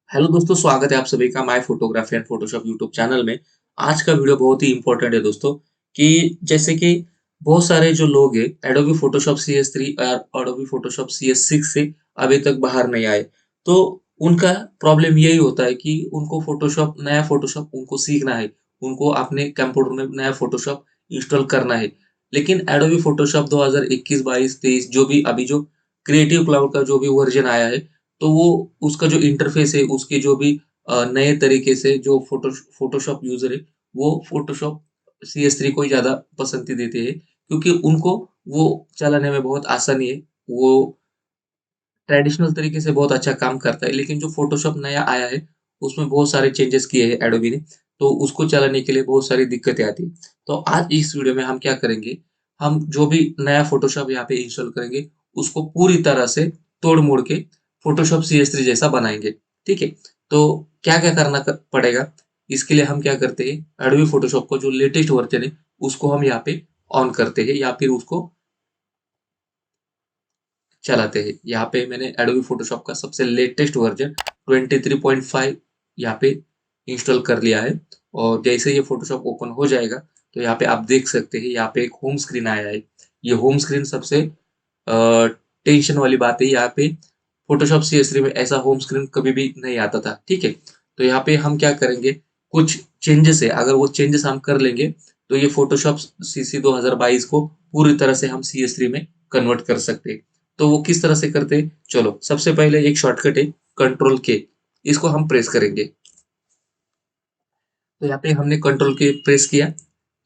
Hello दोस्तों, स्वागत है आप सभी का my photography and Photoshop YouTube channel में। आज का वीडियो बहुत ही इंपॉर्टेंट है दोस्तों। कि जैसे कि बहुत सारे जो लोग हैं एडोबी फोटोशॉप CS3 और एडोबी फोटोशॉप CS6 से अभी तक बाहर नहीं आए। तो उनका प्रॉब्लम यही होता है कि उनको नया फोटोशॉप उनको सीखना है। उनको अपने कंप्यूटर में नया फोटोशॉप इंस्टॉल करना है। लेकिन एडोबी फोटोशॉप 2021, 22, 23 जो भी अभी जो क्रिएटिव क्लाउड का जो भी वर्जन आया है, तो वो उसका जो इंटरफेस है, उसके जो भी नए तरीके से जो फोटोशॉप यूजर है, वो फोटोशॉप CS3 को ही ज्यादा पसंदी देते हैं, क्योंकि उनको वो चलाने में बहुत आसानी है। वो ट्रेडिशनल तरीके से बहुत अच्छा काम करता है, लेकिन जो फोटोशॉप नया आया है उसमें बहुत सारे चेंजेस किए हैं एडोबी ने। तो उसको चलाने के लिए बहुत सारी दिक्कतें आती है। तो आज इस वीडियो में हम क्या करेंगे, हम जो भी नया फोटोशॉप यहाँ पे इंस्टॉल करेंगे उसको पूरी तरह से तोड़ मोड़ के फोटोशॉप CS3 जैसा बनाएंगे। ठीक है। तो क्या क्या पड़ेगा, इसके लिए हम क्या करते हैं, एडोबी फोटोशॉप को जो लेटेस्ट वर्जन है उसको हम यहाँ पे ऑन करते हैं या फिर उसको चलाते हैं। यहाँ पे मैंने एडोबी फोटोशॉप का सबसे लेटेस्ट वर्जन 23.5 यहाँ पे इंस्टॉल कर लिया है। और जैसे ये फोटोशॉप ओपन हो जाएगा तो यहाँ पे आप देख सकते हैं, यहाँ पे एक होम स्क्रीन आया है। ये होम स्क्रीन सबसे टेंशन वाली बात है। यहाँ पे फोटोशॉप CS3 में ऐसा होम स्क्रीन कभी भी नहीं आता था। ठीक है। तो यहाँ पे हम क्या करेंगे, कुछ चेंजेस है, अगर वो चेंजेस हम कर लेंगे तो ये फोटोशॉप CC 2022 को पूरी तरह से हम CS3 में कन्वर्ट कर सकते हैं। तो वो किस तरह से करते हैं, चलो सबसे पहले एक शॉर्टकट है, Ctrl K। इसको हम प्रेस करेंगे। तो यहाँ पे हमने Ctrl K प्रेस किया।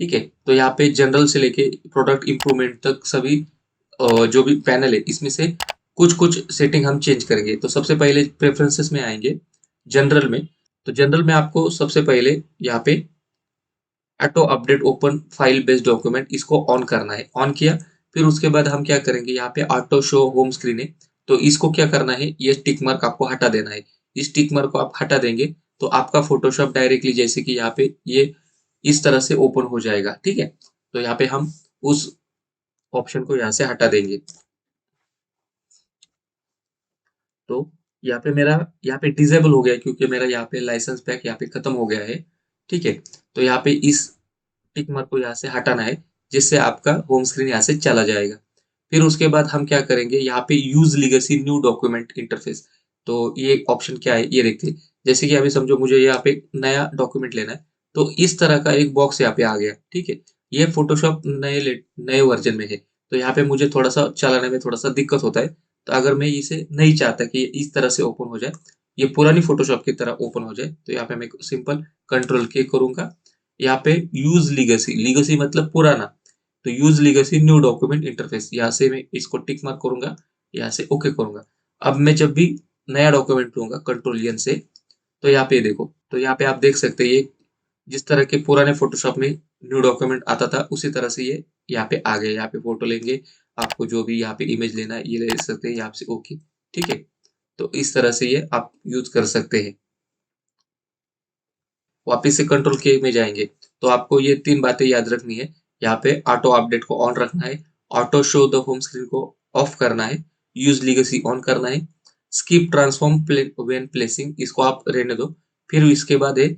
ठीक है। तो यहाँ पे जनरल से लेके प्रोडक्ट इंप्रूवमेंट तक सभी जो भी पैनल है इसमें से कुछ कुछ सेटिंग हम चेंज करेंगे। तो सबसे पहले प्रेफरेंसेस में आएंगे, जनरल में। तो जनरल में आपको सबसे पहले यहाँ पे auto update open file based document इसको ऑन करना है। ऑन किया, फिर उसके बाद हम क्या करेंगे, यहाँ पे ऑटो शो होम स्क्रीन है, तो इसको क्या करना है, ये टिक मार्क आपको हटा देना है। इस टिक मार्क को आप हटा देंगे तो आपका फोटोशॉप डायरेक्टली जैसे कि यहाँ पे ये इस तरह से ओपन हो जाएगा। ठीक है। तो यहाँ पे हम उस ऑप्शन को यहाँ से हटा देंगे। तो यहाँ पे मेरा यहाँ पे डिसेबल हो गया, क्योंकि मेरा यहाँ पे लाइसेंस पैक यहाँ पे खत्म हो गया है। ठीक है। तो यहाँ पे इस टिक मार्क को यहाँ से हटाना है, जिससे आपका होम स्क्रीन यहाँ से चला जाएगा। फिर उसके बाद हम क्या करेंगे, यहाँ पे use legacy new document interface. तो ये ऑप्शन क्या है ये देखते हैं। जैसे कि अभी समझो मुझे यहाँ पे एक नया डॉक्यूमेंट लेना है, तो इस तरह का एक बॉक्स यहाँ पे आ गया। ठीक है। ये फोटोशॉप नए वर्जन में है, तो यहाँ पे मुझे थोड़ा सा चलाने में थोड़ा सा दिक्कत होता है। तो अगर मैं इसे नहीं चाहता कि ये इस तरह से ओपन हो जाए, ये पुरानी फोटोशॉप की तरह ओपन हो जाए, तो यहाँ पे मैं सिंपल Ctrl K करूंगा। यहाँ पे यूज लीगेसी, लीगेसी मतलब पुराना, तो use legacy new document interface, यहाँ से मैं इसको टिक मार्क करूंगा, यहाँ से ओके करूंगा। अब मैं जब भी नया डॉक्यूमेंट लूंगा Ctrl N से, तो यहाँ पे देखो, तो यहाँ पे आप देख सकते हैं ये जिस तरह के पुराने फोटोशॉप में न्यू डॉक्यूमेंट आता था उसी तरह से ये यहाँ पे आ गया। यहाँ पे फोटो लेंगे, आपको जो भी यहाँ पे इमेज लेना है ये ले सकते हैं यहाँ से, ओके। ठीक है। तो इस तरह से ये आप यूज कर सकते हैं। वापिस से Ctrl K में जाएंगे, तो आपको ये तीन बातें याद रखनी है। यहाँ पे ऑटो अपडेट को ऑन रखना है, auto show the home screen को ऑफ करना है, यूज लीगेसी ऑन करना है, स्किप ट्रांसफॉर्म व्हेन प्लेसिंग इसको आप रहने दो। फिर इसके बाद है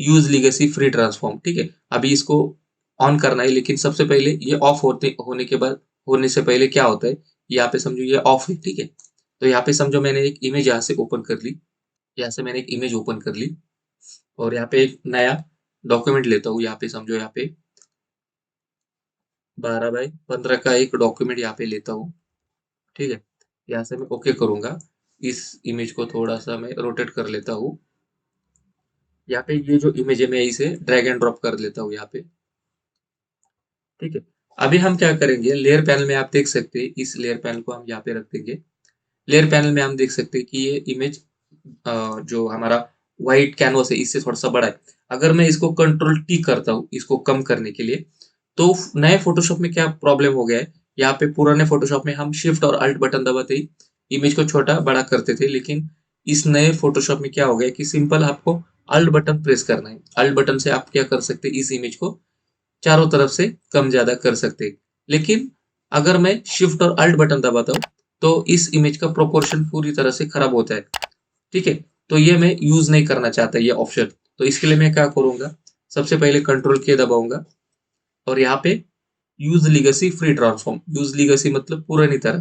यूज लीगेसी फ्री ट्रांसफॉर्म। ठीक है। अभी इसको ऑन करना है, लेकिन सबसे पहले ये ऑफ होने के बाद, होने से पहले क्या होता है, यहाँ पे समझो ये ऑफ है। ठीक है। तो यहाँ पे समझो मैंने एक इमेज यहाँ से ओपन कर ली, यहाँ से मैंने एक इमेज ओपन कर ली, और यहाँ पे एक नया डॉक्यूमेंट लेता हूँ। यहाँ पे समझो यहाँ पे 12x15 का एक डॉक्यूमेंट यहाँ पे लेता हूँ। ठीक है। यहाँ से मैं ओके करूंगा। इस इमेज को थोड़ा सा मैं रोटेट कर लेता हूँ। यहाँ पे ये जो इमेज है मैं इसे ड्रैग एंड ड्रॉप कर लेता हूँ यहाँ पे। ठीक है। अभी हम क्या करेंगे, लेयर पैनल में आप देख सकते हैं, इस लेयर पैनल को हम यहाँ पे रख देंगे। लेयर पैनल में हम देख सकते हैं कि ये इमेज जो हमारा व्हाइट कैनवस है इससे थोड़ा सा बड़ा है। अगर मैं इसको Ctrl T करता हूँ इसको कम करने के लिए, तो नए फोटोशॉप में क्या प्रॉब्लम हो गया है, यहाँ पे पुराने फोटोशॉप में हम शिफ्ट और अल्ट बटन दबाते ही इमेज को छोटा बड़ा करते थे, लेकिन इस नए फोटोशॉप में क्या हो गया कि सिंपल आपको अल्ट बटन प्रेस करना है। अल्ट बटन से आप क्या कर सकते हैं, इस इमेज को चारों तरफ से कम ज्यादा कर सकते हैं। लेकिन अगर मैं शिफ्ट और अल्ट बटन दबाता हूँ तो इस इमेज का प्रोपोर्शन पूरी तरह से खराब होता है। ठीक है। तो ये मैं यूज नहीं करना चाहता ये ऑप्शन। तो इसके लिए मैं क्या करूंगा, सबसे पहले कंट्रोल की दबाऊंगा और यहाँ पे use legacy free transform, use legacy मतलब पुरानी तरह।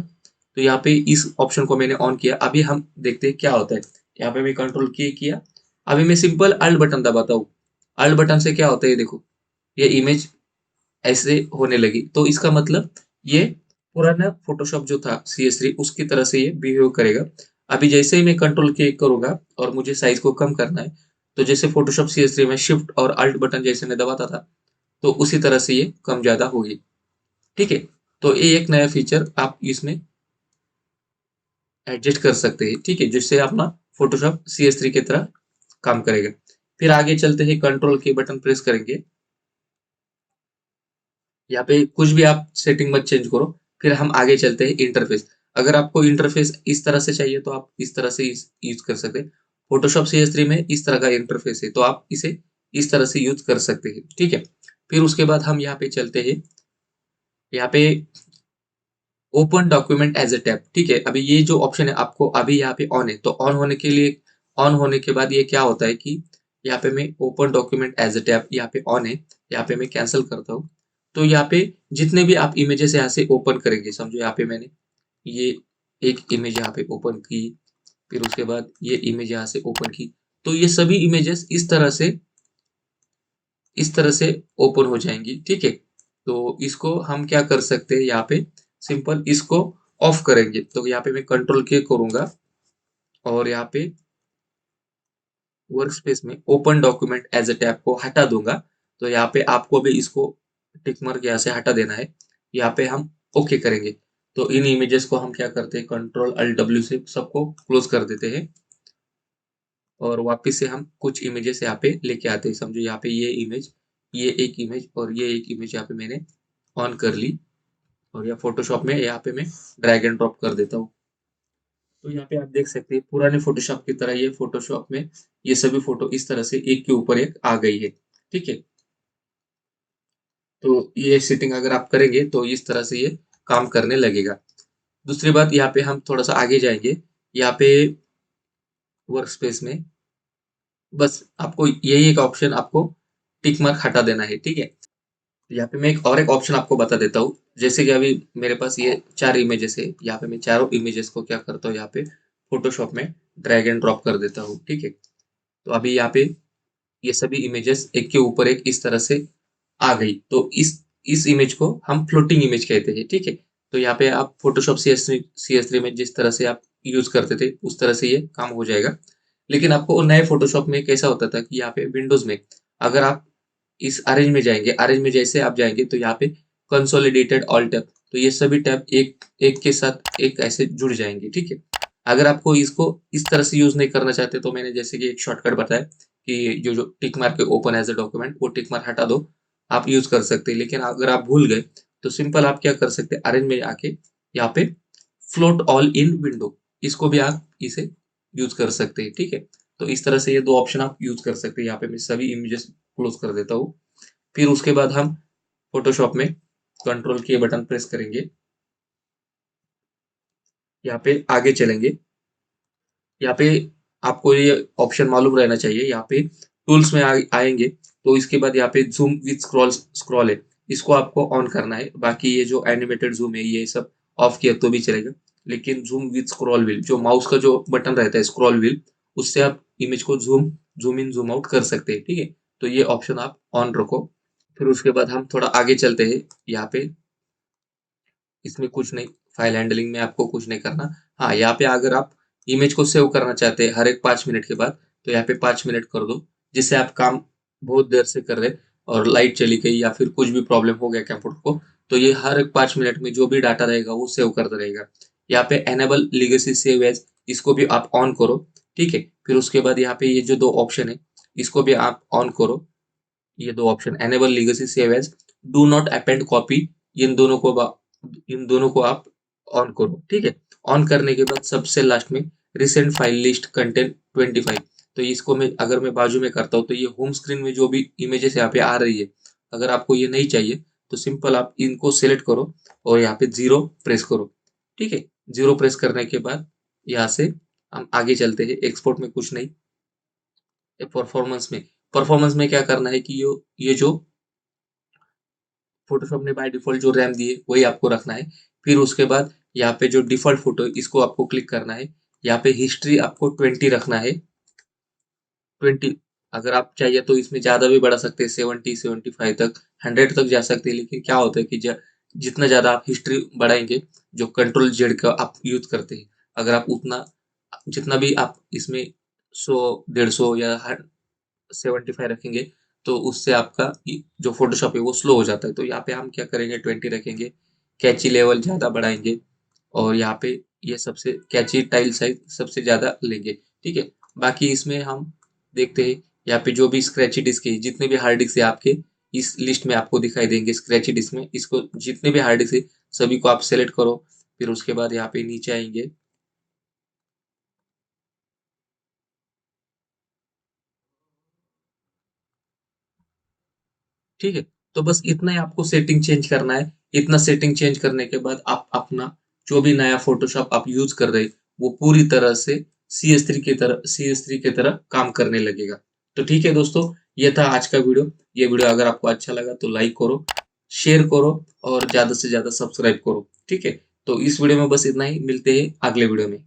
तो यहाँ पे इस ऑप्शन को मैंने ऑन किया। अभी हम देखते हैं क्या होता है। यहाँ पे मैं कंट्रोल की किया। अभी मैं सिंपल अल्ट बटन दबाता हूँ। अल्ट बटन से क्या होता है, ये देखो, ये इमेज ऐसे होने लगी। तो इसका मतलब ये पुराना फोटोशॉप जो था CS3 उसकी तरह से ये बिहेव करेगा। अभी जैसे ही मैं कंट्रोल क्लिक करूंगा और मुझे साइज को कम करना है, तो जैसे फोटोशॉप CS3 में शिफ्ट और अल्ट बटन जैसे मैं दबाता था, तो उसी तरह से ये कम ज्यादा होगी। ठीक है। तो ये एक नया फीचर आप इसमें एडजस्ट कर सकते हैं। ठीक है, जिससे अपना फोटोशॉप CS3 की तरह काम करेगा। फिर आगे चलते हैं, कंट्रोल के बटन प्रेस करेंगे। यहाँ पे कुछ भी आप सेटिंग मत चेंज करो। फिर हम आगे चलते हैं इंटरफेस। अगर आपको इंटरफेस इस तरह से चाहिए तो आप इस तरह से यूज कर सकते हैं। फोटोशॉप CS3 में इस तरह का इंटरफेस है, तो आप इसे इस तरह से यूज कर सकते हैं। ठीक है। फिर उसके बाद हम यहाँ पे चलते हैं। यहाँ पे open document as a tab. ठीक है, अभी ये जो ऑप्शन है आपको अभी यहाँ पे ऑन है, तो ऑन होने के लिए, ऑन होने के बाद ये क्या होता है कि यहाँ पे मैं open document as a tab यहाँ पे ऑन है। यहाँ पे मैं कैंसिल करता हूँ। तो यहाँ पे जितने भी आप इमेजेस यहाँ से ओपन करेंगे, समझो यहाँ पे मैंने ये एक इमेज यहाँ पे ओपन की, फिर उसके बाद ये इमेज यहाँ से ओपन की, तो ये सभी इमेजेस इस तरह से ओपन हो जाएंगी। ठीक है। तो इसको हम क्या कर सकते हैं, यहाँ पे सिंपल इसको ऑफ करेंगे। तो यहाँ पे मैं कंट्रोल के करूंगा और यहाँ पे वर्क स्पेस में open document as a tab को हटा दूंगा। तो यहाँ पे आपको भी इसको टिक मार्क यहाँ से हटा देना है। यहाँ पे हम ओके करेंगे। तो इन इमेजेस को हम क्या करते हैं, Ctrl+Alt+W से सबको क्लोज कर देते हैं और वापस से हम कुछ इमेजेस यहाँ पे लेके आते हैं। समझो यहाँ पे ये इमेज, ये एक इमेज और ये एक इमेज यहाँ पे मैंने ऑन कर ली और या फोटोशॉप में यहाँ पे मैं ड्रैग एंड ड्रॉप कर देता हूँ। तो यहाँ पे आप देख सकते हैं पुराने फोटोशॉप की तरह ये फोटोशॉप में ये सभी फोटो इस तरह से एक के ऊपर एक आ गई है। ठीक है। तो ये सेटिंग अगर आप करेंगे तो इस तरह से ये काम करने लगेगा। दूसरी बात, यहाँ पे हम थोड़ा सा आगे जाएंगे। यहाँ पे वर्क स्पेस में बस आपको यही एक ऑप्शन आपको टिक मार्क हटा देना है। ठीक है। यहाँ पे मैं एक ऑप्शन आपको बता देता हूँ। जैसे कि अभी मेरे पास ये 4 इमेजेस है, यहाँ पे मैं चारों इमेजेस को क्या करता हूँ, यहाँ पे फोटोशॉप में ड्रैग एंड ड्रॉप कर देता हूँ। ठीक है। तो अभी यहाँ पे ये सभी इमेजेस एक के ऊपर एक इस तरह से आ गई। तो इस इमेज को हम फ्लोटिंग इमेज कहते हैं। ठीक है। तो यहाँ पे आप फोटोशॉप CS3 में जिस तरह से आप यूज करते थे उस तरह से ये काम हो जाएगा। लेकिन आपको नए फोटोशॉप में कैसा होता था कि यहाँ पे विंडोज में अगर आप इस अरेंज में जाएंगे, अरेंज में जैसे आप जाएंगे तो यहाँ पे कंसोलिडेटेड ऑल टैब, तो ये सभी टैब एक एक के साथ एक ऐसे जुड़ जाएंगे। ठीक है। अगर आपको इसको इस तरह से यूज नहीं करना चाहते तो मैंने जैसे कि एक शॉर्टकट बताया कि जो जो टिक मार्क है ओपन एज ए डॉक्यूमेंट, वो टिक मार्क हटा दो, आप यूज कर सकते हैं। लेकिन अगर आप भूल गए तो सिंपल आप क्या कर सकते हैं, अरेंज में आके यहाँ पे फ्लोट ऑल इन विंडो, इसको भी आप इसे यूज कर सकते हैं। ठीक है। तो इस तरह से ये दो ऑप्शन आप यूज कर सकते हैं। यहाँ पे मैं सभी इमेजेस क्लोज कर देता हूँ। फिर उसके बाद हम फोटोशॉप में कंट्रोल के बटन प्रेस करेंगे। यहाँ पे आगे चलेंगे। यहाँ पे आपको ये ऑप्शन मालूम रहना चाहिए। यहाँ पे टूल्स में आएंगे तो इसके बाद यहाँ पे जूम विथ स्क्रॉल स्क्रॉल है, इसको आपको ऑन करना है। बाकी ये जो एनिमेटेड जूम है ये सब ऑफ किया तो भी चलेगा। लेकिन जूम विथ स्क्रॉल व्हील, जो माउस का जो बटन रहता है स्क्रॉल व्हील, उससे आप इमेज को zoom zoom in zoom out कर सकते हैं। ठीक है। तो ये ऑप्शन आप ऑन रखो। फिर उसके बाद हम थोड़ा आगे चलते हैं। यहाँ पे इसमें कुछ नहीं, फाइल हैंडलिंग में आपको कुछ नहीं करना। हाँ, यहाँ पे अगर आप इमेज को सेव करना चाहते हैं हर एक 5 मिनट के बाद, तो यहाँ पे 5 मिनट कर दो। जिससे आप काम बहुत देर से कर रहे और लाइट चली गई या फिर कुछ भी प्रॉब्लम हो गया कंप्यूटर को, तो ये हर एक 5 मिनट में जो भी डाटा रहेगा वो सेव करता रहेगा। यहाँ पे एनेबल लीगेसी सेव एज, इसको भी आप ऑन करो। ठीक है। फिर उसके बाद यहाँ पे ये जो दो ऑप्शन है इसको भी आप ऑन करो। ये दो option, enable legacy save as, do not append copy, इन दोनों को आप ऑन करो। ठीक है। ऑन करने के बाद सबसे लास्ट में रिसेंट फाइल लिस्ट कंटेंट 25, तो इसको मैं अगर मैं बाजू में करता हूँ तो ये होम स्क्रीन में जो भी इमेजेस यहाँ पे आ रही है, अगर आपको ये नहीं चाहिए तो सिंपल आप इनको सिलेक्ट करो और यहाँ पे 0 प्रेस करो। ठीक है। 0 प्रेस करने के बाद यहाँ से हम आगे चलते हैं। एक्सपोर्ट में कुछ नहीं, परफॉर्मेंस में क्या करना है कि ये जो फोटोशॉप ने बाय डिफॉल्ट जो रैम दी है वही आपको रखना है। फिर उसके बाद यहाँ पे जो डिफॉल्ट फोटो है इसको आपको क्लिक करना है। यहाँ पे हिस्ट्री आपको 20 रखना है। 20, अगर आप चाहिए तो इसमें ज्यादा भी बढ़ा सकते हैं, 70 75 तक, 100 तक जा सकते हैं। लेकिन क्या होता है कि जितना ज्यादा आप हिस्ट्री बढ़ाएंगे, जो कंट्रोल जेड का आप यूज करते हैं, अगर आप उतना जितना भी आप इसमें 100 150 या 75 रखेंगे तो उससे आपका जो फोटोशॉप है वो स्लो हो जाता है। तो यहाँ पे हम क्या करेंगे, 20 रखेंगे, कैची लेवल ज्यादा बढ़ाएंगे और यहाँ पे ये सबसे कैची टाइल साइज सबसे ज्यादा लेंगे। ठीक है, बाकी इसमें हम देखते हैं यहाँ पे जो भी स्क्रैची डिस्क है, जितने भी हार्ड डिस्क है आपके इस लिस्ट में आपको दिखाई देंगे। स्क्रैची डिस्क में इसको जितने भी हार्ड डिस्क है सभी को आप सेलेक्ट करो। फिर उसके बाद यहाँ पे नीचे आएंगे। ठीक है, तो बस इतना ही आपको सेटिंग चेंज करना है। इतना सेटिंग चेंज करने के बाद आप अपना जो भी नया फोटोशॉप आप यूज कर रहे हैं वो पूरी तरह से CS3 की तरह काम करने लगेगा। तो ठीक है दोस्तों, ये था आज का वीडियो। ये वीडियो अगर आपको अच्छा लगा तो लाइक करो, शेयर करो और ज्यादा से ज्यादा सब्सक्राइब करो। ठीक है, तो इस वीडियो में बस इतना ही, मिलते हैं अगले वीडियो में।